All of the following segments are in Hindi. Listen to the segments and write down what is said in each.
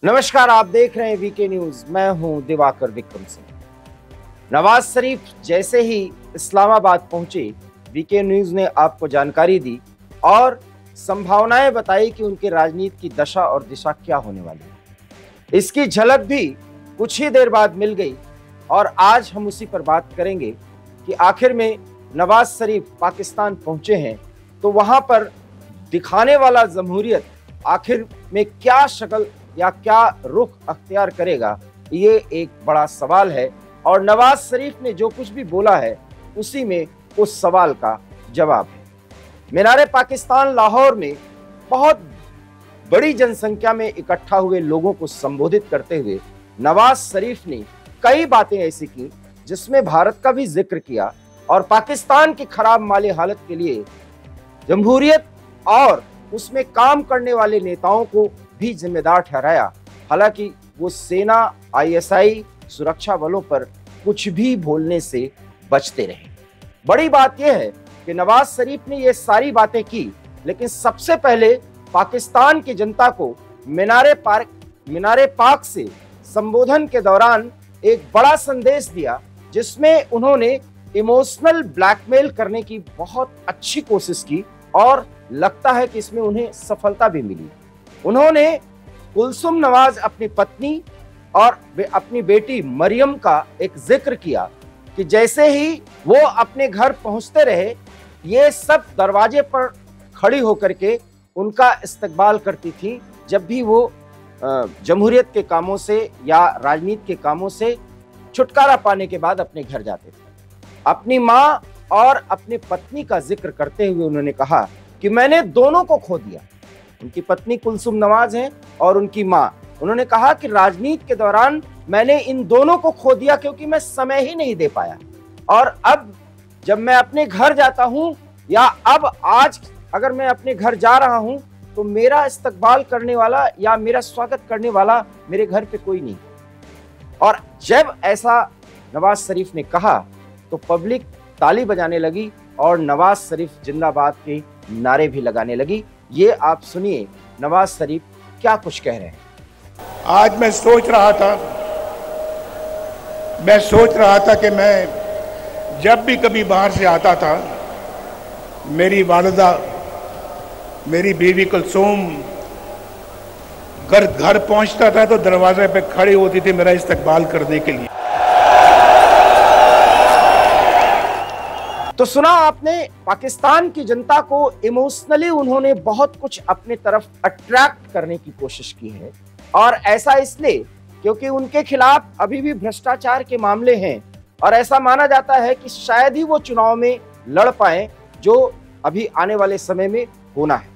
नमस्कार, आप देख रहे हैं वीके न्यूज। मैं हूं दिवाकर विक्रम सिंह। नवाज शरीफ जैसे ही इस्लामाबाद पहुंचे, वीके न्यूज ने आपको जानकारी दी और संभावनाएं बताई कि उनके राजनीति की दशा और दिशा क्या होने वाली है। इसकी झलक भी कुछ ही देर बाद मिल गई और आज हम उसी पर बात करेंगे कि आखिर में नवाज शरीफ पाकिस्तान पहुंचे हैं तो वहां पर दिखाने वाला जमहूरियत आखिर में क्या शक्ल या क्या रुख अख्तियार करेगा, ये एक बड़ा सवाल है। और नवाज शरीफ ने जो कुछ भी बोला है उसी में उस सवाल का जवाब है। मीनारे पाकिस्तान लाहौर में बहुत बड़ी जनसंख्या में इकट्ठा हुए लोगों को संबोधित करते हुए नवाज शरीफ ने कई बातें ऐसी की जिसमें भारत का भी जिक्र किया और पाकिस्तान की खराब माली हालत के लिए जमहूरियत और उसमें काम करने वाले नेताओं को भी जिम्मेदार ठहराया। हालांकि वो सेना, आईएसआई, सुरक्षा बलों पर कुछ भी बोलने से बचते रहे। बड़ी बात यह है कि नवाज शरीफ ने ये सारी बातें की, लेकिन सबसे पहले पाकिस्तान की जनता को मीनारे पाक से संबोधन के दौरान एक बड़ा संदेश दिया जिसमें उन्होंने इमोशनल ब्लैकमेल करने की बहुत अच्छी कोशिश की और लगता है कि इसमें उन्हें सफलता भी मिली। उन्होंने कुलसुम नवाज, अपनी पत्नी और अपनी बेटी मरियम का एक जिक्र किया कि जैसे ही वो अपने घर पहुंचते रहे, ये सब दरवाजे पर खड़ी होकर के उनका इस्तकबाल करती थी जब भी वो जमहूरियत के कामों से या राजनीति के कामों से छुटकारा पाने के बाद अपने घर जाते थे। अपनी माँ और अपनी पत्नी का जिक्र करते हुए उन्होंने कहा कि मैंने दोनों को खो दिया। उनकी पत्नी कुलसुम नवाज हैं और उनकी माँ। उन्होंने कहा कि राजनीति के दौरान मैंने इन दोनों को खो दिया क्योंकि मैं समय ही नहीं दे पाया, और अब जब मैं अपने घर जाता हूं या अब आज अगर मैं अपने घर जा रहा हूं तो मेरा इस्तकबाल करने वाला या मेरा स्वागत करने वाला मेरे घर पे कोई नहीं। और जब ऐसा नवाज शरीफ ने कहा तो पब्लिक ताली बजाने लगी और नवाज शरीफ जिंदाबाद के नारे भी लगाने लगी। ये आप सुनिए नवाज शरीफ क्या कुछ कह रहे हैं। आज मैं सोच रहा था कि मैं जब भी कभी बाहर से आता था, मेरी वालिदा, मेरी बीवी कुलसुम घर पहुंचता था तो दरवाजे पे खड़ी होती थी मेरा इस्तकबाल करने के लिए। तो सुना आपने, पाकिस्तान की जनता को इमोशनली उन्होंने बहुत कुछ अपने तरफ अट्रैक्ट करने की कोशिश की है, और ऐसा इसलिए क्योंकि उनके खिलाफ अभी भी भ्रष्टाचार के मामले हैं और ऐसा माना जाता है कि शायद ही वो चुनाव में लड़ पाए जो अभी आने वाले समय में होना है।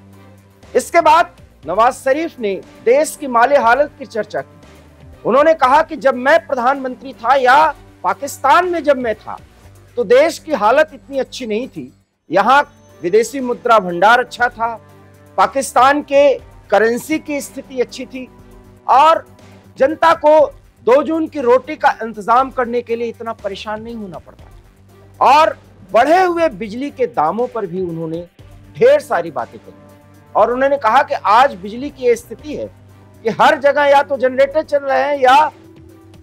इसके बाद नवाज शरीफ ने देश की माली हालत की चर्चा की। उन्होंने कहा कि जब मैं प्रधानमंत्री था या पाकिस्तान में जब मैं था तो देश की हालत इतनी अच्छी नहीं थी। यहाँ विदेशी मुद्रा भंडार अच्छा था, पाकिस्तान के करेंसी की स्थिति अच्छी थी और जनता को 2 जून की रोटी का इंतजाम करने के लिए इतना परेशान नहीं होना पड़ता। और बढ़े हुए बिजली के दामों पर भी उन्होंने ढेर सारी बातें कही और उन्होंने कहा कि आज बिजली की स्थिति है कि हर जगह या तो जनरेटर चल रहे हैं या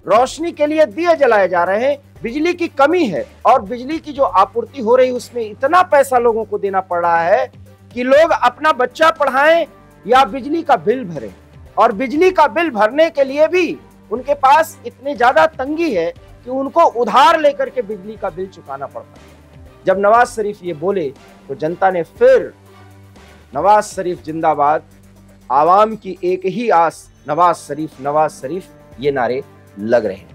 रोशनी के लिए दिए जलाए जा रहे हैं। बिजली की कमी है और बिजली की जो आपूर्ति हो रही है उसमें इतना पैसा लोगों को देना पड़ रहा है कि लोग अपना बच्चा पढ़ाएं या बिजली का बिल भरें, और बिजली का बिल भरने के लिए भी उनके पास इतनी ज्यादा तंगी है कि उनको उधार लेकर के बिजली का बिल चुकाना पड़ता है। जब नवाज शरीफ ये बोले तो जनता ने फिर नवाज शरीफ जिंदाबाद, आवाम की एक ही आस नवाज शरीफ ये नारे लग रहे हैं।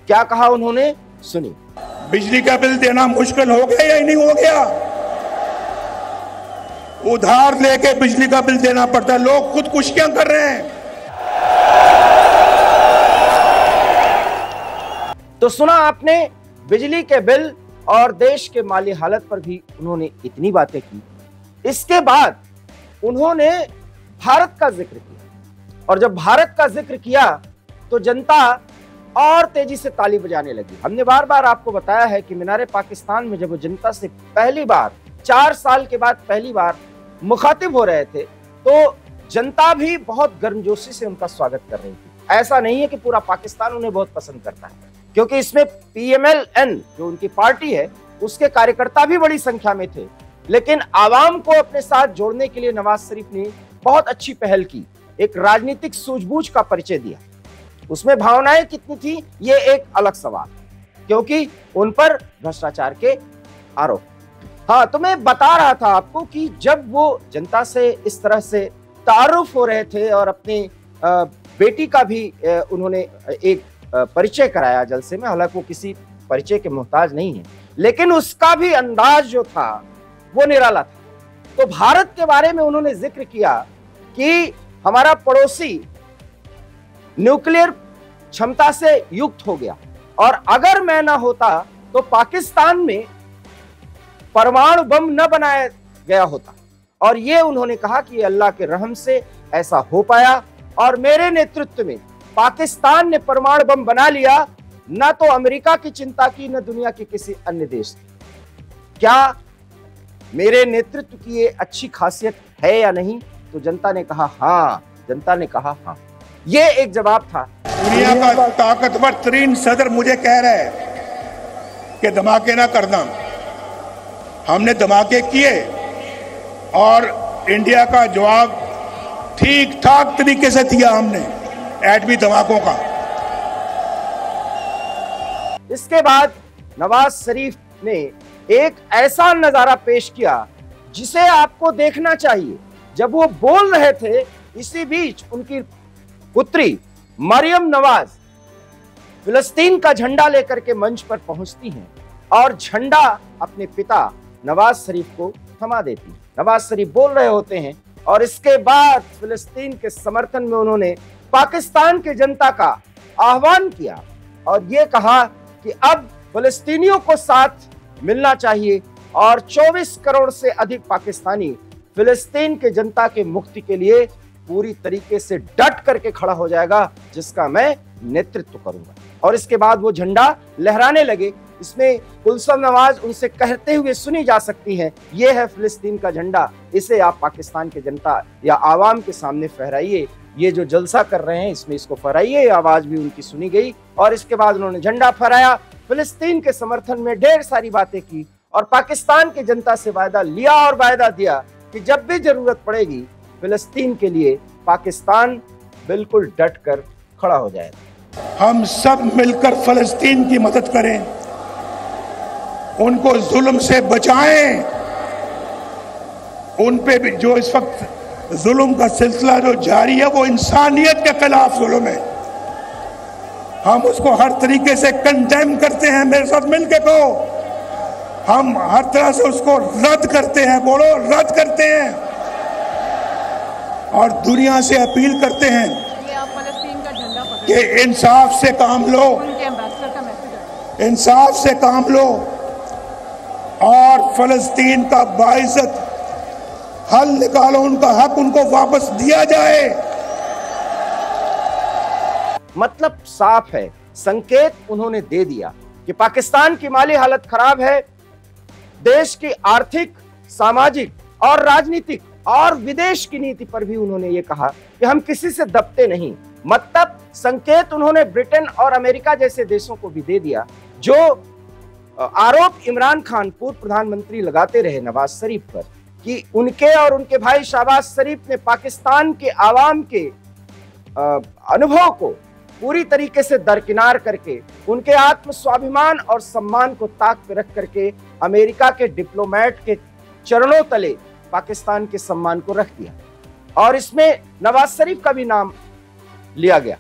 क्या कहा उन्होंने, सुनिए। बिजली का बिल देना मुश्किल हो गया या नहीं हो गया? उधार लेके बिजली का बिल देना पड़ता है। लोग खुदकुशियां कर रहे हैं। तो सुना आपने, बिजली के बिल और देश के माली हालत पर भी उन्होंने इतनी बातें की। इसके बाद उन्होंने भारत का जिक्र किया और जब भारत का जिक्र किया तो जनता और तेजी से ताली बजाने लगी। हमने बार बार आपको बताया है कि मीनारे पाकिस्तान में जब वो जनता से पहली बार 4 साल के बाद पहली बार मुखातिब हो रहे थे तो जनता भी बहुत गर्मजोशी से उनका स्वागत कर रही थी। ऐसा नहीं है कि पूरा पाकिस्तान उन्हें बहुत पसंद करता है, क्योंकि इसमें PMLN जो उनकी पार्टी है उसके कार्यकर्ता भी बड़ी संख्या में थे। लेकिन आवाम को अपने साथ जोड़ने के लिए नवाज शरीफ ने बहुत अच्छी पहल की, एक राजनीतिक सूझबूझ का परिचय दिया। उसमें भावनाएं कितनी थी ये एक अलग सवाल, क्योंकि उन पर भ्रष्टाचार के आरोप। हाँ, तो मैं बता रहा था आपको कि जब वो जनता से इस तरह से तारुफ हो रहे थे और अपनी बेटी का भी उन्होंने एक परिचय कराया जलसे में, हालांकि वो किसी परिचय के मोहताज नहीं है, लेकिन उसका भी अंदाज जो था वो निराला था। तो भारत के बारे में उन्होंने जिक्र किया कि हमारा पड़ोसी न्यूक्लियर क्षमता से युक्त हो गया और अगर मैं ना होता तो पाकिस्तान में परमाणु बम न बनाया गया होता। और ये उन्होंने कहा कि अल्लाह के रहम से ऐसा हो पाया और मेरे नेतृत्व में पाकिस्तान ने परमाणु बम बना लिया, न तो अमेरिका की चिंता की न दुनिया के किसी अन्य देश की। क्या मेरे नेतृत्व की ये अच्छी खासियत है या नहीं? तो जनता ने कहा हाँ, जनता ने कहा हाँ। ये एक जवाब था। दुनिया का ताकतवर तरीन सदर मुझे कह रहा है कि धमाके ना करना। हमने धमाके किए और इंडिया का जवाब ठीक ठाक तरीके से दिया हमने एटमी धमाकों का। इसके बाद नवाज शरीफ ने एक ऐसा नजारा पेश किया जिसे आपको देखना चाहिए। जब वो बोल रहे थे, इसी बीच उनकी पुत्री मरियम नवाज फिलिस्तीन का झंडा लेकर के मंच पर पहुंचती हैं और झंडा अपने पिता नवाज शरीफ को थमा देती है। नवाज शरीफ बोल रहे होते हैं और इसके बाद फिलिस्तीन के समर्थन में उन्होंने पाकिस्तान की जनता का आह्वान किया और ये कहा कि अब फिलिस्तीनियों को साथ मिलना चाहिए और 24 करोड़ से अधिक पाकिस्तानी फिलिस्तीन के जनता के मुक्ति के लिए पूरी तरीके से डट करके खड़ा हो जाएगा, जिसका मैं नेतृत्व करूंगा। और इसके बाद वो झंडा लहराने लगे। इसमें कुलसुम नवाज उनसे कहते हुए सुनी जा सकती हैं, ये है फिलिस्तीन का झंडा, इसे आप पाकिस्तान के जनता या आवाम के सामने फहराइए। ये जो जलसा कर रहे हैं इसमें इसको फहराइए। आवाज भी उनकी सुनी गई और इसके बाद उन्होंने झंडा फहराया, फिलिस्तीन के समर्थन में ढेर सारी बातें की और पाकिस्तान की जनता से वायदा लिया और वायदा दिया कि जब भी जरूरत पड़ेगी फिलिस्तीन के लिए पाकिस्तान बिल्कुल डट कर खड़ा हो जाएगा। हम सब मिलकर फिलिस्तीन की मदद करें, उनको जुल्म से बचाएं। उन पे भी जो इस वक्त जुल्म का सिलसिला जो जारी है वो इंसानियत के खिलाफ जुल्म है। हम उसको हर तरीके से कंडेम करते हैं। मेरे साथ मिलके कहो, हम हर तरह से उसको रद्द करते हैं। बोलो, रद्द करते हैं। और दुनिया से अपील करते हैं कि इंसाफ से काम लो, इंसाफ से काम लो और फिलिस्तीन का बाइज्जत हल निकालो। उनका हक उनको वापस दिया जाए। मतलब साफ है, संकेत उन्होंने दे दिया कि पाकिस्तान की माली हालत खराब है, देश की आर्थिक, सामाजिक और राजनीतिक और विदेश की नीति पर भी उन्होंने ये कहा कि हम किसी से दबते नहीं। मतलब संकेत उन्होंने ब्रिटेन और अमेरिका जैसे देशों को भी दे दिया, जो आरोप इमरान खान पूर्व प्रधानमंत्री लगाते रहे नवाज शरीफ पर कि उनके और उनके भाई शहबाज शरीफ ने पाकिस्तान के आवाम के अनुभव को पूरी तरीके से दरकिनार करके उनके आत्म स्वाभिमान और सम्मान को ताक पे रख करके अमेरिका के डिप्लोमेट के चरणों तले पाकिस्तान के सम्मान को रख दिया। और इसमें नवाज शरीफ का भी नाम लिया गया,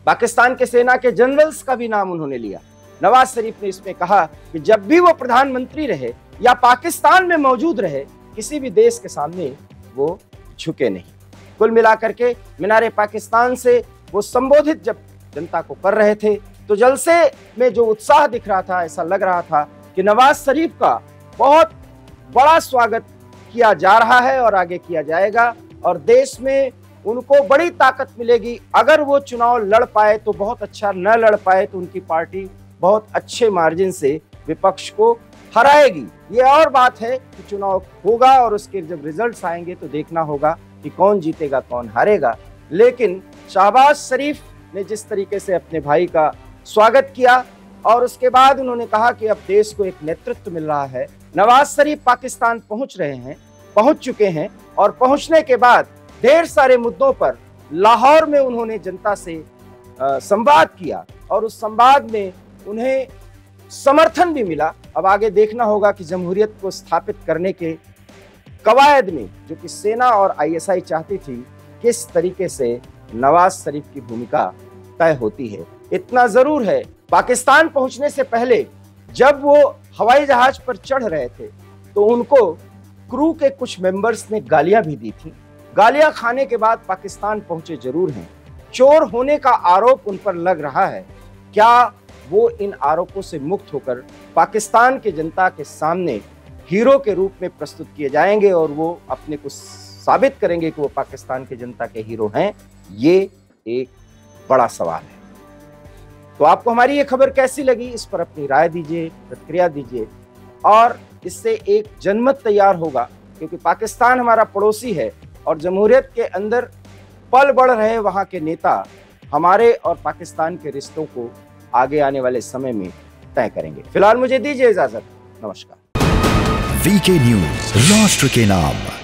पाकिस्तान के सेना के जनरल्स का भी नाम उन्होंने लिया। नवाज शरीफ ने इसमें कहा कि जब भी वो प्रधानमंत्री रहे या पाकिस्तान में मौजूद रहे, किसी भी देश के सामने वो झुके नहीं। कुल मिलाकर के मीनारे पाकिस्तान से वो संबोधित जब जनता को कर रहे थे तो जलसे में जो उत्साह दिख रहा था, ऐसा लग रहा था कि नवाज शरीफ का बहुत बड़ा स्वागत किया जा रहा है और आगे किया जाएगा और देश में उनको बड़ी ताकत मिलेगी। अगर वो चुनाव लड़ पाए तो बहुत अच्छा, न लड़ पाए तो उनकी पार्टी बहुत अच्छे मार्जिन से विपक्ष को हराएगी। ये और बात है कि चुनाव होगा और उसके जब रिजल्ट्स आएंगे तो देखना होगा कि कौन जीतेगा कौन हारेगा, लेकिन शहबाज शरीफ ने जिस तरीके से अपने भाई का स्वागत किया और उसके बाद उन्होंने कहा कि अब देश को एक नेतृत्व मिल रहा है। नवाज शरीफ पाकिस्तान पहुंच चुके हैं और पहुंचने के बाद ढेर सारे मुद्दों पर लाहौर में उन्होंने जनता से संवाद किया और उस संवाद में उन्हें समर्थन भी मिला। अब आगे देखना होगा कि जमहूरियत को स्थापित करने के कवायद में जो कि सेना और आईएसआई चाहती थी, किस तरीके से नवाज शरीफ की भूमिका तय होती है। इतना जरूर है, पाकिस्तान पहुंचने से पहले जब वो हवाई जहाज पर चढ़ रहे थे तो उनको क्रू के कुछ मेंबर्स ने गालियां भी दी थी। गालियां खाने के बाद पाकिस्तान पहुंचे जरूर हैं। चोर होने का आरोप उन पर लग रहा है। क्या वो इन आरोपों से मुक्त होकर पाकिस्तान की जनता के सामने हीरो के रूप में प्रस्तुत किए जाएंगे और वो अपने को साबित करेंगे कि वो पाकिस्तान की जनता के हीरो हैं? ये एक बड़ा सवाल है। तो आपको हमारी ये खबर कैसी लगी, इस पर अपनी राय दीजिए, प्रतिक्रिया दीजिए और इससे एक जनमत तैयार होगा, क्योंकि पाकिस्तान हमारा पड़ोसी है और जमहूरियत के अंदर पल बढ़ रहे वहां के नेता हमारे और पाकिस्तान के रिश्तों को आगे आने वाले समय में तय करेंगे। फिलहाल मुझे दीजिए इजाजत। नमस्कार। वीके न्यूज, राष्ट्र के नाम।